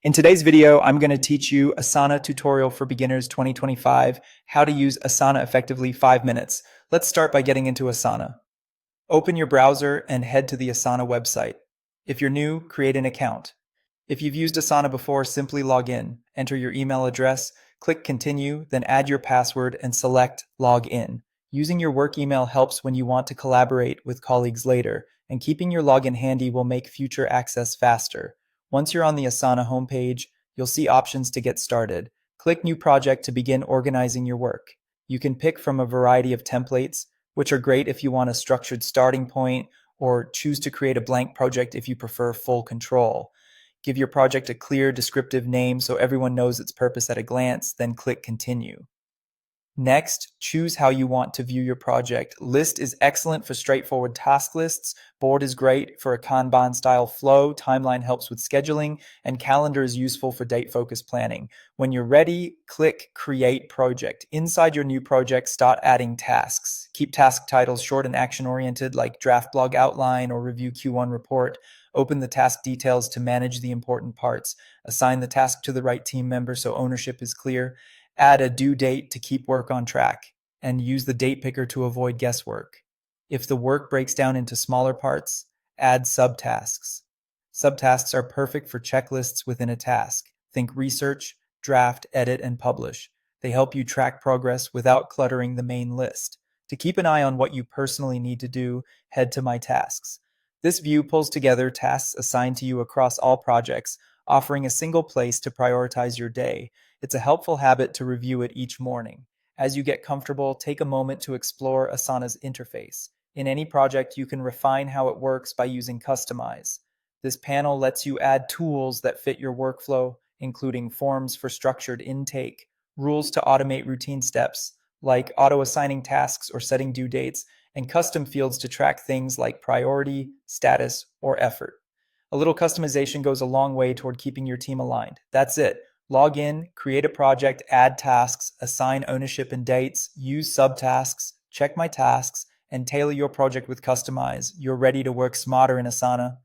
In today's video, I'm going to teach you Asana Tutorial for Beginners 2025, how to use Asana effectively 5 minutes. Let's start by getting into Asana. Open your browser and head to the Asana website. If you're new, create an account. If you've used Asana before, simply log in, enter your email address, click Continue, then add your password and select Log In. Using your work email helps when you want to collaborate with colleagues later, and keeping your login handy will make future access faster. Once you're on the Asana homepage, you'll see options to get started. Click New Project to begin organizing your work. You can pick from a variety of templates, which are great if you want a structured starting point, or choose to create a blank project if you prefer full control. Give your project a clear, descriptive name so everyone knows its purpose at a glance, then click Continue. Next, choose how you want to view your project. List is excellent for straightforward task lists, board is great for a Kanban style flow, timeline helps with scheduling, and calendar is useful for date-focused planning. When you're ready, click Create Project. Inside your new project, start adding tasks. Keep task titles short and action-oriented like Draft Blog Outline or Review Q1 Report. Open the task details to manage the important parts. Assign the task to the right team member so ownership is clear. Add a due date to keep work on track, and use the date picker to avoid guesswork. If the work breaks down into smaller parts, add subtasks. Subtasks are perfect for checklists within a task. Think research, draft, edit, and publish. They help you track progress without cluttering the main list. To keep an eye on what you personally need to do, head to My Tasks. This view pulls together tasks assigned to you across all projects, offering a single place to prioritize your day. It's a helpful habit to review it each morning. As you get comfortable, take a moment to explore Asana's interface. In any project, you can refine how it works by using Customize. This panel lets you add tools that fit your workflow, including forms for structured intake, rules to automate routine steps, like auto-assigning tasks or setting due dates, and custom fields to track things like priority, status, or effort. A little customization goes a long way toward keeping your team aligned. That's it. Log in, create a project, add tasks, assign ownership and dates, use subtasks, check My Tasks, and tailor your project with Customize. You're ready to work smarter in Asana.